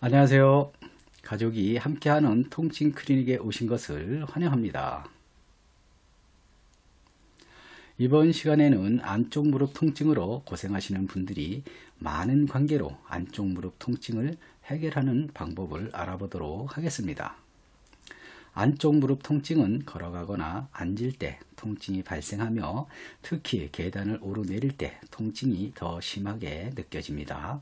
안녕하세요. 가족이 함께하는 통증 클리닉에 오신 것을 환영합니다. 이번 시간에는 안쪽 무릎 통증으로 고생하시는 분들이 많은 관계로 안쪽 무릎 통증을 해결하는 방법을 알아보도록 하겠습니다. 안쪽 무릎 통증은 걸어가거나 앉을 때 통증이 발생하며 특히 계단을 오르내릴 때 통증이 더 심하게 느껴집니다.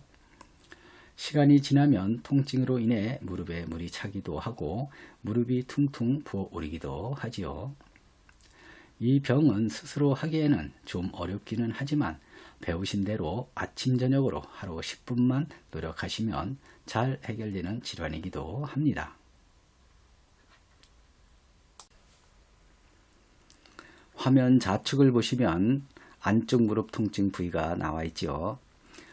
시간이 지나면 통증으로 인해 무릎에 물이 차기도 하고 무릎이 퉁퉁 부어오르기도 하지요. 이 병은 스스로 하기에는 좀 어렵기는 하지만 배우신 대로 아침 저녁으로 하루 10분만 노력하시면 잘 해결되는 질환이기도 합니다. 화면 좌측을 보시면 안쪽 무릎 통증 부위가 나와 있지요.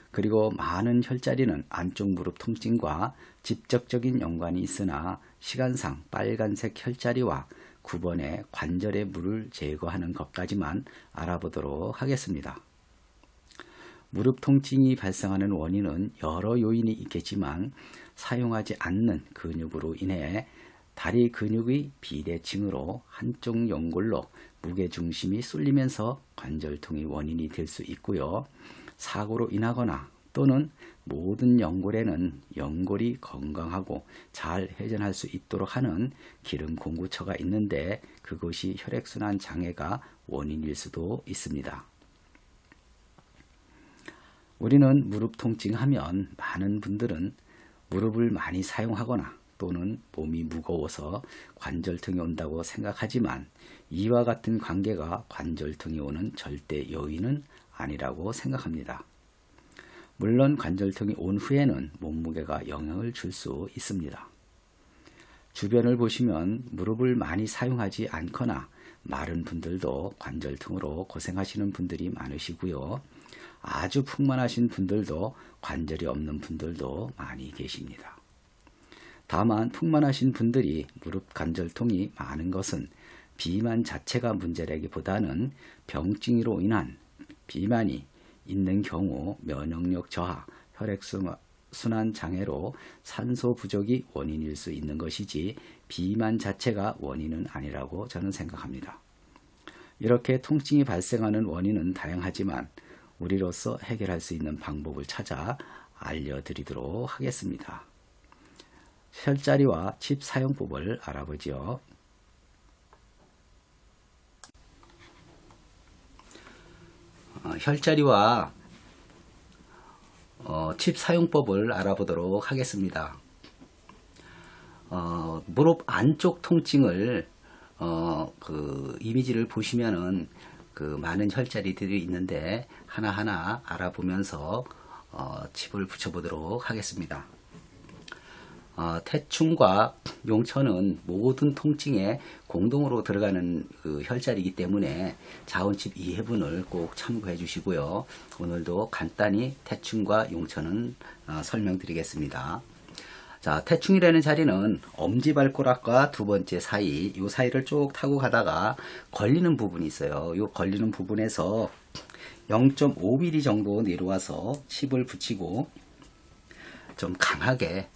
그리고 많은 혈자리는 안쪽 무릎 통증과 직접적인 연관이 있으나 시간상 빨간색 혈자리와 9번의 관절의 물을 제거하는 것까지만 알아보도록 하겠습니다. 무릎 통증이 발생하는 원인은 여러 요인이 있겠지만 사용하지 않는 근육으로 인해 다리 근육의 비대칭으로 한쪽 연골로 무게중심이 쏠리면서 관절통의 원인이 될 수 있고요. 사고로 인하거나 또는 모든 연골에는 연골이 건강하고 잘 회전할 수 있도록 하는 기름 공구처가 있는데 그것이 혈액순환 장애가 원인일 수도 있습니다. 우리는 무릎 통증하면 많은 분들은 무릎을 많이 사용하거나 또는 몸이 무거워서 관절통이 온다고 생각하지만 이와 같은 관계가 관절통이 오는 절대 요인은 아니라고 생각합니다. 물론 관절통이 온 후에는 몸무게가 영향을 줄 수 있습니다. 주변을 보시면 무릎을 많이 사용하지 않거나 마른 분들도 관절통으로 고생하시는 분들이 많으시고요. 아주 풍만하신 분들도 관절이 없는 분들도 많이 계십니다. 다만 풍만하신 분들이 무릎 관절통이 많은 것은 비만 자체가 문제라기보다는 병증으로 인한 비만이 있는 경우 면역력 저하, 혈액순환 장애로 산소 부족이 원인일 수 있는 것이지 비만 자체가 원인은 아니라고 저는 생각합니다. 이렇게 통증이 발생하는 원인은 다양하지만 우리로서 해결할 수 있는 방법을 찾아 알려드리도록 하겠습니다. 혈자리와 칩 사용법을 알아보죠. 혈자리와 칩 사용법을 알아보도록 하겠습니다. 무릎 안쪽 통증을 그 이미지를 보시면은 그 많은 혈자리들이 있는데 하나하나 알아보면서 칩을 붙여보도록 하겠습니다. 태충과 용천은 모든 통증에 공동으로 들어가는 그 혈자리이기 때문에 자원칩 2회분을 꼭 참고해 주시고요. 오늘도 간단히 태충과 용천은 설명드리겠습니다. 자, 태충이라는 자리는 엄지발가락과 두 번째 사이, 이 사이를 쭉 타고 가다가 걸리는 부분이 있어요. 이 걸리는 부분에서 0.5mm 정도 내려와서 칩을 붙이고 좀 강하게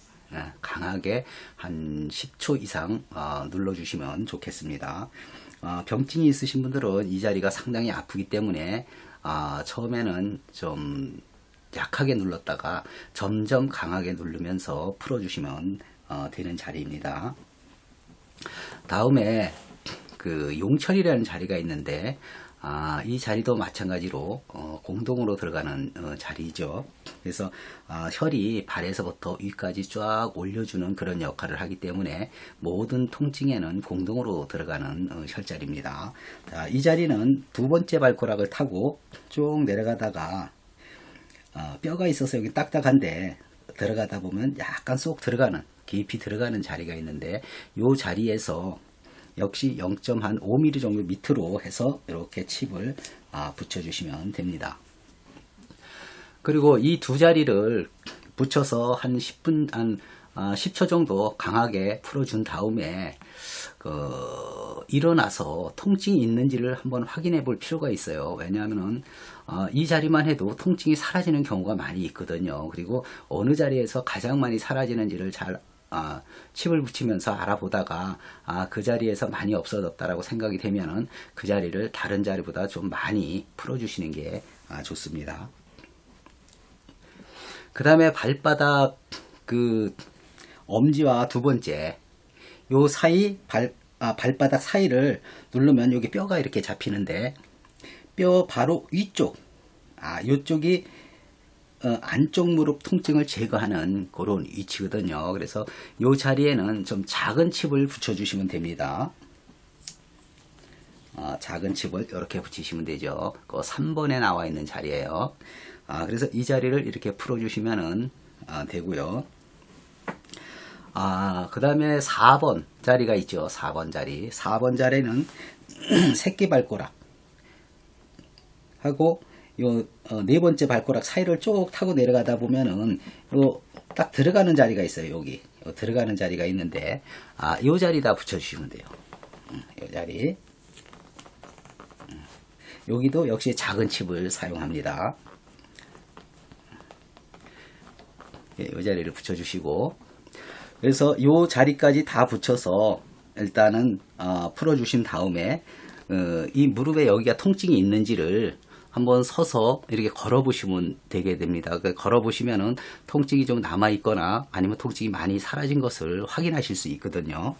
한 10초 이상 눌러주시면 좋겠습니다. 병증이 있으신 분들은 이 자리가 상당히 아프기 때문에 처음에는 좀 약하게 눌렀다가 점점 강하게 누르면서 풀어주시면 되는 자리입니다. 다음에 그 용철이라는 자리가 있는데 이 자리도 마찬가지로 공동으로 들어가는 자리죠. 그래서 혈이 발에서부터 위까지 쫙 올려주는 그런 역할을 하기 때문에 모든 통증에는 공동으로 들어가는 혈자리입니다. 자, 이 자리는 두 번째 발가락을 타고 쭉 내려가다가 뼈가 있어서 여기 딱딱한데 들어가다 보면 약간 쏙 들어가는 깊이 들어가는 자리가 있는데 이 자리에서 역시 0.5mm 정도 밑으로 해서 이렇게 칩을 붙여주시면 됩니다. 그리고 이 두 자리를 붙여서 한 10분, 한 10초 정도 강하게 풀어준 다음에 일어나서 통증이 있는지를 한번 확인해 볼 필요가 있어요. 왜냐하면은 이 자리만 해도 통증이 사라지는 경우가 많이 있거든요. 그리고 어느 자리에서 가장 많이 사라지는지를 잘 칩을 붙이면서 알아보다가 그 자리에서 많이 없어졌다라고 생각이 되면은 그 자리를 다른 자리보다 좀 많이 풀어주시는 게 좋습니다. 그 다음에 발바닥 엄지와 두 번째 요 사이 발바닥 사이를 누르면 여기 뼈가 이렇게 잡히는데 뼈 바로 위쪽 요쪽이 안쪽 무릎 통증을 제거하는 그런 위치거든요. 그래서 요 자리에는 좀 작은 칩을 붙여 주시면 됩니다. 작은 칩을 이렇게 붙이시면 되죠. 그 3번에 나와 있는 자리예요. 그래서 이 자리를 이렇게 풀어 주시면 되고요. 그 다음에 4번 자리가 있죠. 4번 자리. 4번 자리는 새끼발가락 하고 요 네 번째 발가락 사이를 쭉 타고 내려가다 보면은 요 딱 들어가는 자리가 있어요. 여기 들어가는 자리가 있는데 요 자리다 붙여주시면 돼요. 요 자리. 여기도 역시 작은 칩을 사용합니다. 요 자리를 붙여주시고 그래서 요 자리까지 다 붙여서 일단은 풀어주신 다음에 이 무릎에 여기가 통증이 있는지를 한번 서서 이렇게 걸어 보시면 되게 됩니다. 걸어 보시면은 통증이 좀 남아 있거나 아니면 통증이 많이 사라진 것을 확인하실 수 있거든요.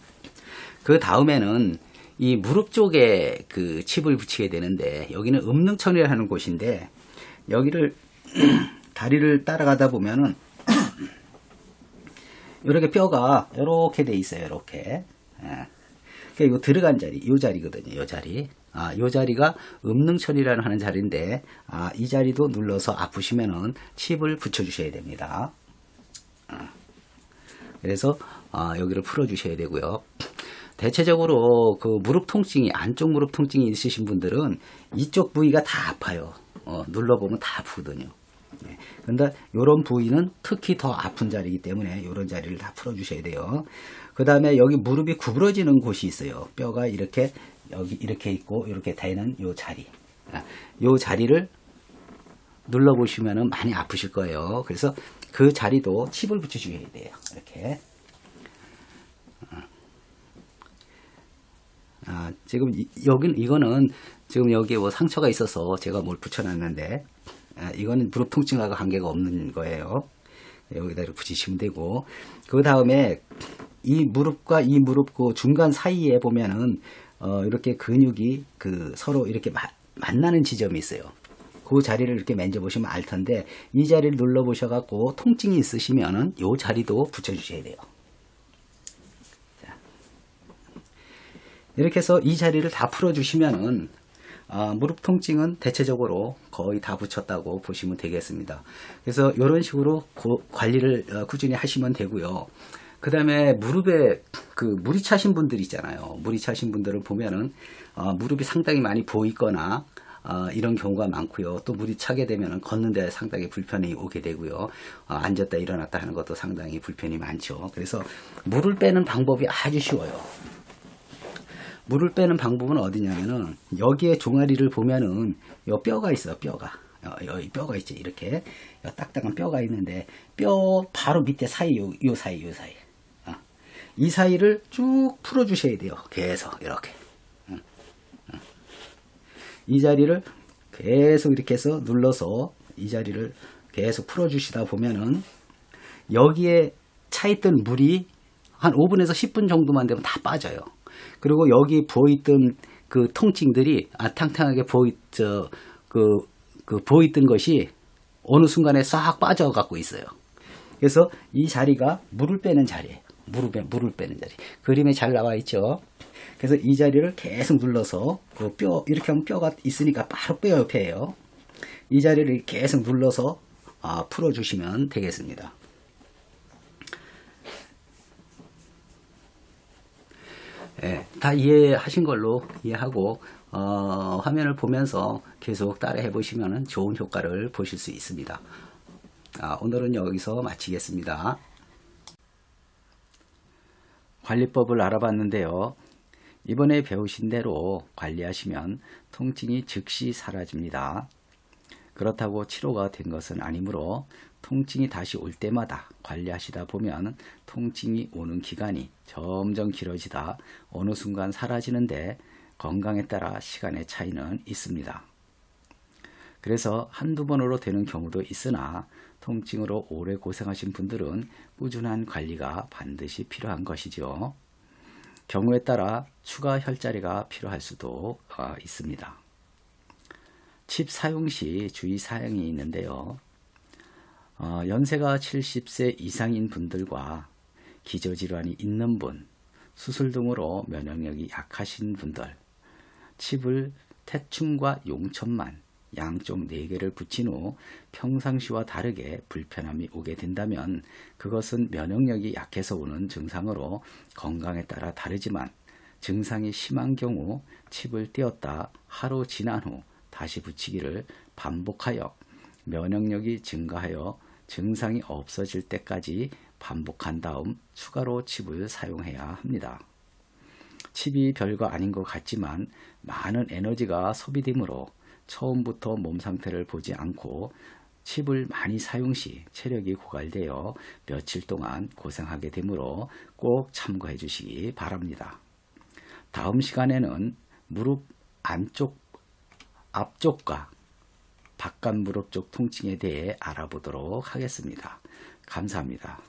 그 다음에는 이 무릎 쪽에 칩을 붙이게 되는데 여기는 음릉천이라는 곳인데 여기를 다리를 따라가다 보면은 이렇게 뼈가 이렇게 돼 있어요. 이렇게. 그러니까 이거 들어간 자리, 이 자리거든요. 이 자리. 이 자리가 음릉천이라는 하는 자리인데 이 자리도 눌러서 아프시면은 칩을 붙여 주셔야 됩니다. 그래서 여기를 풀어 주셔야 되고요. 대체적으로 무릎 통증이 안쪽 무릎 통증이 있으신 분들은 이쪽 부위가 다 아파요. 눌러보면 다 아프거든요. 그런데 이런 부위는 특히 더 아픈 자리이기 때문에 이런 자리를 다 풀어 주셔야 돼요. 그 다음에 여기 무릎이 구부러지는 곳이 있어요. 뼈가 이렇게 여기 이렇게 있고 이렇게 되는 요 자리. 요 자리를 눌러 보시면은 많이 아프실 거예요. 그래서 그 자리도 칩을 붙여 주셔야 돼요. 이렇게. 지금 이거는 지금 여기에 뭐 상처가 있어서 제가 뭘 붙여놨는데 이거는 무릎 통증하고 관계가 없는 거예요. 여기다 이렇게 붙이시면 되고 그 다음에 이 무릎과 이 무릎 중간 사이에 보면은 이렇게 근육이 서로 이렇게 만나는 지점이 있어요. 그 자리를 이렇게 만져보시면 알 텐데 이 자리를 눌러 보셔갖고 통증이 있으시면은 이 자리도 붙여주셔야 돼요. 자. 이렇게 해서 이 자리를 다 풀어주시면은 무릎 통증은 대체적으로 거의 다 붙였다고 보시면 되겠습니다. 그래서 이런 식으로 관리를 꾸준히 하시면 되고요. 그 다음에 무릎에 물이 차신 분들 있잖아요. 물이 차신 분들을 보면은 무릎이 상당히 많이 보이거나 이런 경우가 많고요. 또 물이 차게 되면 걷는 데 상당히 불편이 오게 되고요. 앉았다 일어났다 하는 것도 상당히 불편이 많죠. 그래서 물을 빼는 방법이 아주 쉬워요. 물을 빼는 방법은 어디냐면은 여기에 종아리를 보면은 요 뼈가 있어요. 여기 뼈가 있죠. 이렇게 딱딱한 뼈가 있는데 뼈 바로 밑에 사이 요 사이 이 사이를 쭉 풀어 주셔야 돼요. 계속 이렇게 이 자리를 계속 이렇게 해서 눌러서 이 자리를 계속 풀어 주시다 보면은 여기에 차 있던 물이 한 5분에서 10분 정도만 되면 다 빠져요. 그리고 여기 부어있던 통증들이 탕탕하게 부어있던 것이 어느 순간에 싹 빠져갖고 있어요. 그래서 이 자리가 물을 빼는 자리예요. 물을 빼는 자리. 그림에 잘 나와 있죠. 그래서 이 자리를 계속 눌러서 이렇게 하면 뼈가 있으니까 바로 뼈 옆에예요. 이 자리를 계속 눌러서 풀어주시면 되겠습니다. 예, 다 이해하신 걸로 이해하고 화면을 보면서 계속 따라해 보시면 좋은 효과를 보실 수 있습니다. 오늘은 여기서 마치겠습니다. 관리법을 알아봤는데요. 이번에 배우신 대로 관리하시면 통증이 즉시 사라집니다. 그렇다고 치료가 된 것은 아니므로 통증이 다시 올 때마다 관리하시다 보면 통증이 오는 기간이 점점 길어지다 어느 순간 사라지는데 건강에 따라 시간의 차이는 있습니다. 그래서 한두 번으로 되는 경우도 있으나 통증으로 오래 고생하신 분들은 꾸준한 관리가 반드시 필요한 것이죠. 경우에 따라 추가 혈자리가 필요할 수도 있습니다. 칩 사용 시 주의사항이 있는데요. 연세가 70세 이상인 분들과 기저질환이 있는 분, 수술 등으로 면역력이 약하신 분들, 칩을 태충과 용천만 양쪽 4개를 붙인 후 평상시와 다르게 불편함이 오게 된다면 그것은 면역력이 약해서 오는 증상으로 건강에 따라 다르지만 증상이 심한 경우 칩을 떼었다 하루 지난 후 다시 붙이기를 반복하여 면역력이 증가하여 증상이 없어질 때까지 반복한 다음 추가로 칩을 사용해야 합니다. 칩이 별거 아닌 것 같지만 많은 에너지가 소비되므로 처음부터 몸 상태를 보지 않고 칩을 많이 사용 시 체력이 고갈되어 며칠 동안 고생하게 되므로 꼭 참고해 주시기 바랍니다. 다음 시간에는 무릎 앞쪽과 바깥 무릎 쪽 통증에 대해 알아보도록 하겠습니다. 감사합니다.